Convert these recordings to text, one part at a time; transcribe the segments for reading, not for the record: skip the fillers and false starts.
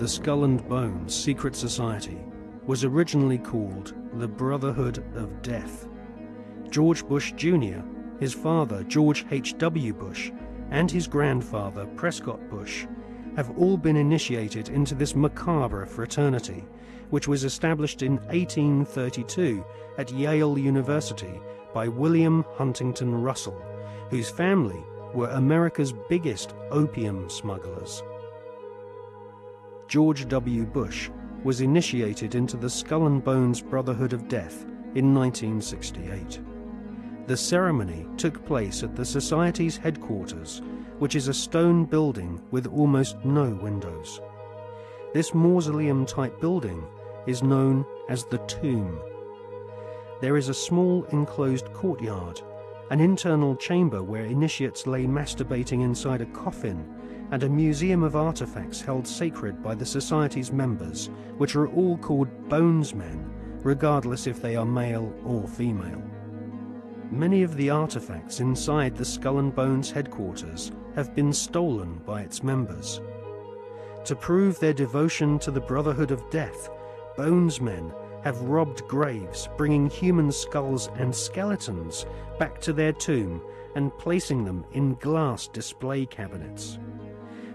the Skull and Bones secret society was originally called the Brotherhood of Death. George Bush Jr., his father George H.W. Bush, and his grandfather Prescott Bush have all been initiated into this macabre fraternity, which was established in 1832 at Yale University by William Huntington Russell, whose family were America's biggest opium smugglers. George W. Bush was initiated into the Skull and Bones Brotherhood of Death in 1968. The ceremony took place at the Society's headquarters, which is a stone building with almost no windows. This mausoleum-type building is known as the Tomb. There is a small enclosed courtyard, an internal chamber where initiates lay masturbating inside a coffin, and a museum of artifacts held sacred by the Society's members, which are all called Bonesmen, regardless if they are male or female. Many of the artifacts inside the Skull and Bones headquarters have been stolen by its members. To prove their devotion to the Brotherhood of Death, Bonesmen have robbed graves, bringing human skulls and skeletons back to their tomb and placing them in glass display cabinets.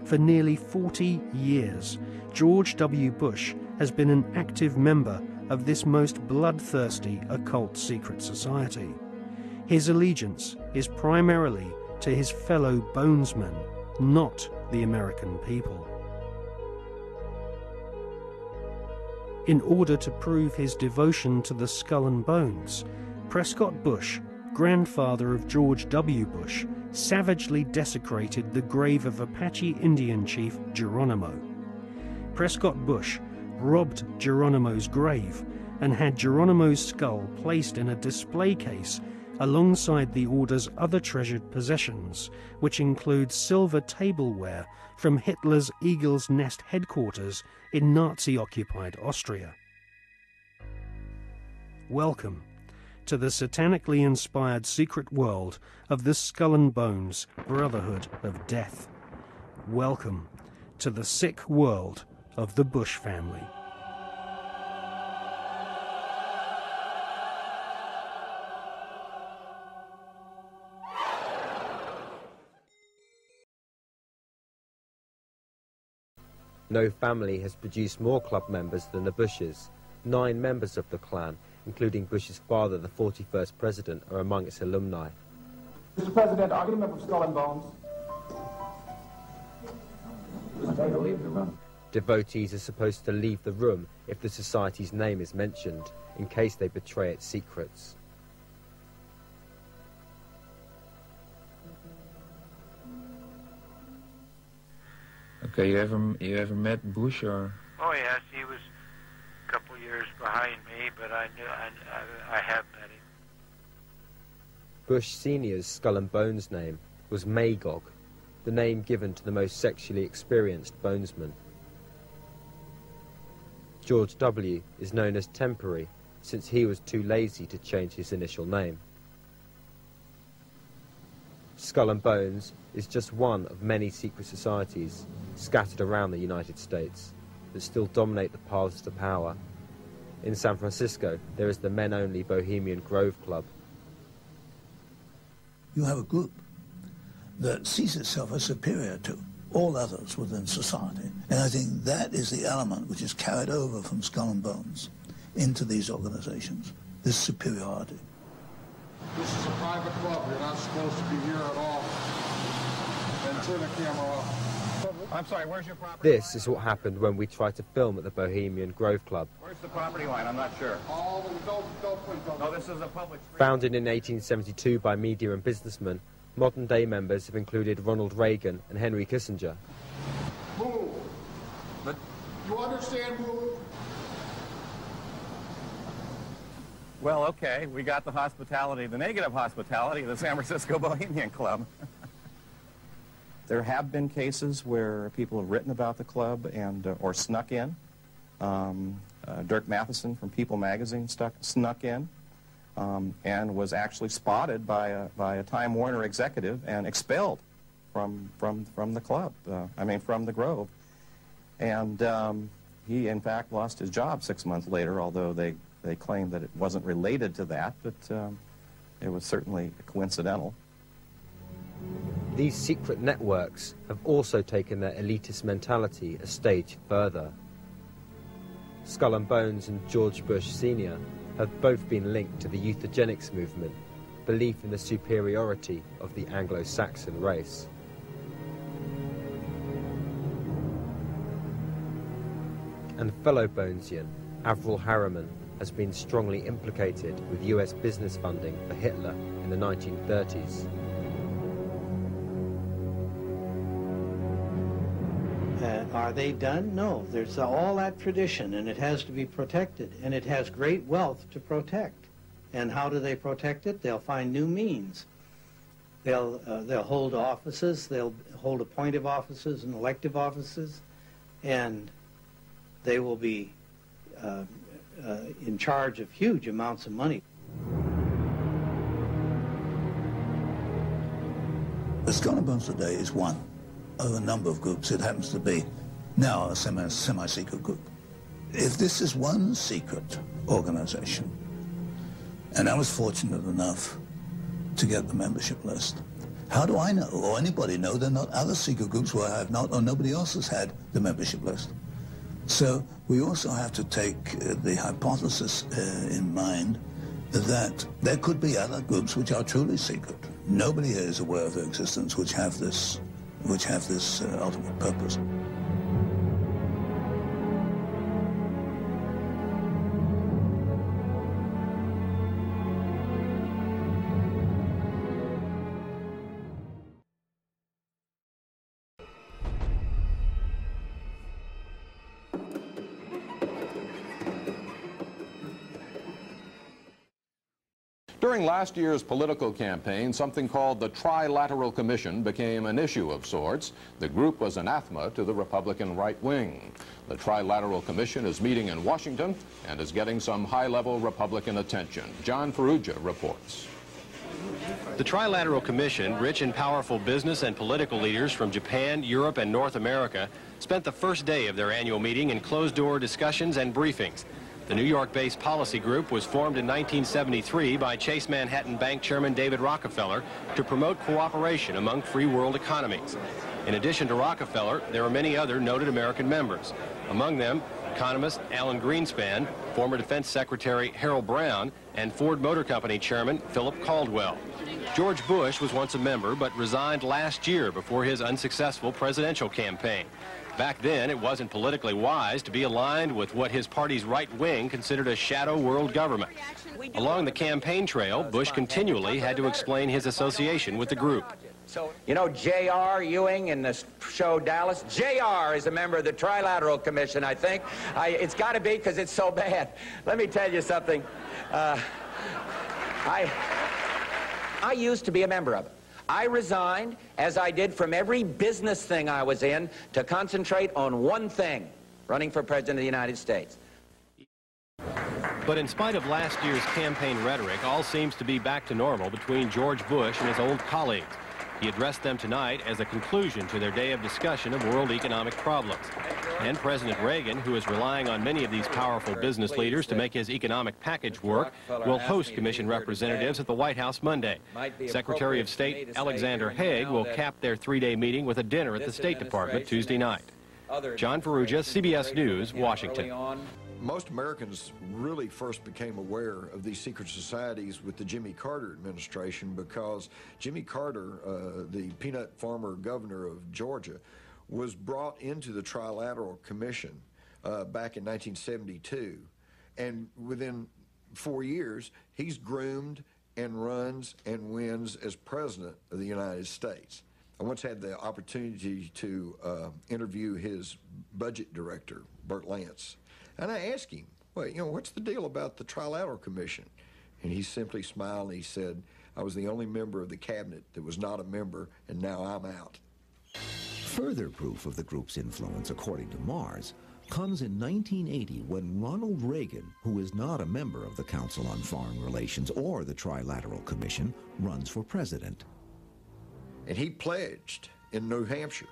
For nearly 40 years, George W. Bush has been an active member of this most bloodthirsty occult secret society. His allegiance is primarily to his fellow Bonesmen, not the American people. In order to prove his devotion to the Skull and Bones, Prescott Bush, grandfather of George W. Bush, savagely desecrated the grave of Apache Indian chief Geronimo. Prescott Bush robbed Geronimo's grave and had Geronimo's skull placed in a display case alongside the Order's other treasured possessions, which include silver tableware from Hitler's Eagle's Nest headquarters in Nazi-occupied Austria. Welcome to the satanically inspired secret world of the Skull and Bones Brotherhood of Death. Welcome to the sick world of the Bush family. No family has produced more club members than the Bushes. 9 members of the clan, including Bush's father, the 41st president, are among its alumni. Mr. President, are you a member of Skull and Bones? Devotees are supposed to leave the room if the society's name is mentioned, in case they betray its secrets. Okay, you ever met Bush or? Oh yes, he was a couple years behind me, but I have met him. Bush Sr.'s Skull and Bones name was Magog, the name given to the most sexually experienced bonesman. George W. is known as Temporary, since he was too lazy to change his initial name. Skull and Bones is just one of many secret societies scattered around the United States that still dominate the paths to power. In San Francisco, there is the men-only Bohemian Grove Club. You have a group that sees itself as superior to all others within society. And I think that is the element which is carried over from Skull and Bones into these organizations, this superiority. This is a private club. You're not supposed to be here at all. Then turn the camera off. I'm sorry, where's your property This is what happened when we tried to film at the Bohemian Grove Club. Where's the property line? I'm not sure. No, this is a public street. Founded in 1872 by media and businessmen, modern-day members have included Ronald Reagan and Henry Kissinger. Move. But you understand move? Well, okay, we got the hospitality, the negative hospitality of the San Francisco Bohemian Club. There have been cases where people have written about the club and or snuck in. Dirk Matheson from People magazine snuck in and was actually spotted by a Time Warner executive and expelled from the club, from the Grove. And he, in fact, lost his job 6 months later, although they claimed that it wasn't related to that, but it was certainly coincidental. These secret networks have also taken their elitist mentality a stage further. Skull and Bones and George Bush Sr. have both been linked to the euthogenics movement, belief in the superiority of the Anglo-Saxon race. And fellow Bonesian, Avril Harriman, has been strongly implicated with US business funding for Hitler in the 1930s. Are they done? No. There's all that tradition, and it has to be protected, and it has great wealth to protect. And how do they protect it? They'll find new means. They'll hold offices, they'll hold appointive offices and elective offices, and they will be in charge of huge amounts of money. The Skull and Bones today is one of a number of groups. It happens to be now a semi-secret group. If this is one secret organization, and I was fortunate enough to get the membership list, how do I know, or anybody know, there are not other secret groups where I have not, or nobody else has had the membership list? So we also have to take the hypothesis in mind that there could be other groups which are truly secret. Nobody here is aware of their existence, which have this ultimate purpose. During last year's political campaign, something called the Trilateral Commission became an issue of sorts. The group was anathema to the Republican right wing. The Trilateral Commission is meeting in Washington and is getting some high-level Republican attention. John Ferrugia reports. The Trilateral Commission, rich and powerful business and political leaders from Japan, Europe, and North America, spent the first day of their annual meeting in closed-door discussions and briefings. The New York-based policy group was formed in 1973 by Chase Manhattan Bank Chairman David Rockefeller to promote cooperation among free world economies. In addition to Rockefeller, there are many other noted American members. Among them, economist Alan Greenspan, former Defense Secretary Harold Brown, and Ford Motor Company Chairman Philip Caldwell. George Bush was once a member but resigned last year before his unsuccessful presidential campaign. Back then, it wasn't politically wise to be aligned with what his party's right wing considered a shadow world government. Along the campaign trail, Bush continually had to explain his association with the group. You know J.R. Ewing in the show Dallas? J.R. is a member of the Trilateral Commission, I think. It's got to be because it's so bad. Let me tell you something. I used to be a member of it. I resigned, as I did from every business thing I was in, to concentrate on one thing, running for President of the United States. But in spite of last year's campaign rhetoric, all seems to be back to normal between George Bush and his old colleagues. He addressed them tonight as a conclusion to their day of discussion of world economic problems. And President Reagan, who is relying on many of these powerful business leaders to make his economic package work, will host Commission representatives at the White House Monday. Secretary of State Alexander Haig will cap their three-day meeting with a dinner at the State Department Tuesday night. John Ferrugia, CBS News, Washington. Most Americans really first became aware of these secret societies with the Jimmy Carter administration because Jimmy Carter, the peanut farmer governor of Georgia, was brought into the Trilateral Commission back in 1972. And within 4 years, he's groomed and runs and wins as president of the United States. I once had the opportunity to interview his budget director, Bert Lance. And I asked him, well, you know, what's the deal about the Trilateral Commission? And he simply smiled and he said, I was the only member of the cabinet that was not a member, and now I'm out. Further proof of the group's influence, according to Mars, comes in 1980 when Ronald Reagan, who is not a member of the Council on Foreign Relations or the Trilateral Commission, runs for president. And he pledged in New Hampshire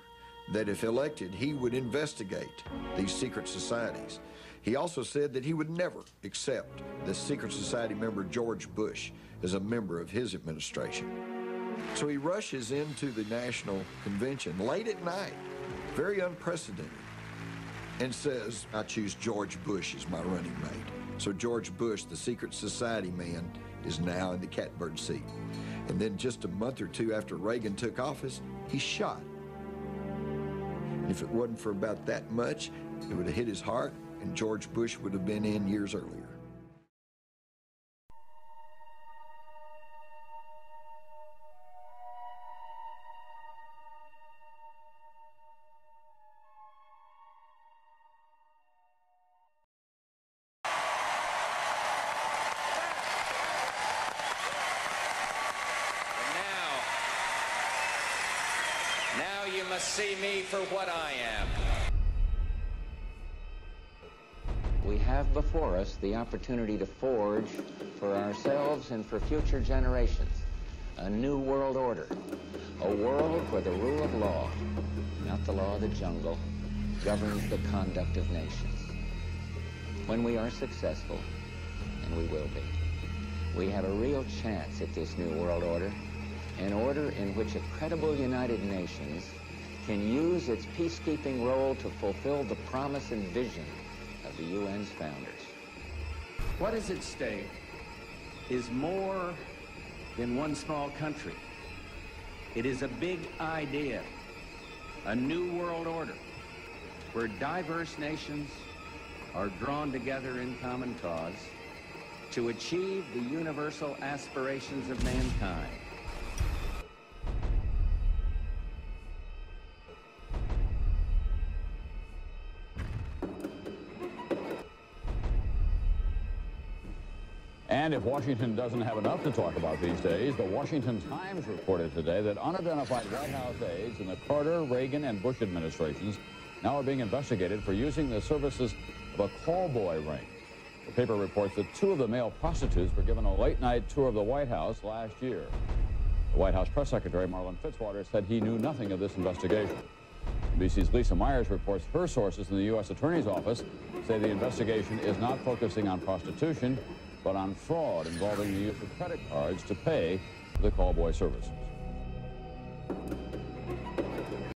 that if elected, he would investigate these secret societies. He also said that he would never accept the secret society member George Bush as a member of his administration. So he rushes into the National Convention late at night, very unprecedented, and says, I choose George Bush as my running mate. So George Bush, the secret society man, is now in the catbird seat. And then just a month or two after Reagan took office, he's shot. And if it wasn't for about that much, it would have hit his heart, and George Bush would have been in years earlier. See me for what I am. We have before us the opportunity to forge for ourselves and for future generations a new world order, a world where the rule of law, not the law of the jungle, governs the conduct of nations. When we are successful, and we will be, we have a real chance at this new world order, an order in which a credible United Nations can use its peacekeeping role to fulfill the promise and vision of the UN's founders. What is at stake is more than one small country. It is a big idea, a new world order, where diverse nations are drawn together in common cause to achieve the universal aspirations of mankind. And if Washington doesn't have enough to talk about these days, the Washington Times reported today that unidentified White House aides in the Carter, Reagan, and Bush administrations now are being investigated for using the services of a call boy ring. The paper reports that 2 of the male prostitutes were given a late-night tour of the White House last year. The White House press secretary, Marlin Fitzwater, said he knew nothing of this investigation. NBC's Lisa Myers reports her sources in the U.S. Attorney's Office say the investigation is not focusing on prostitution, but on fraud involving the use of credit cards to pay for the call boy services.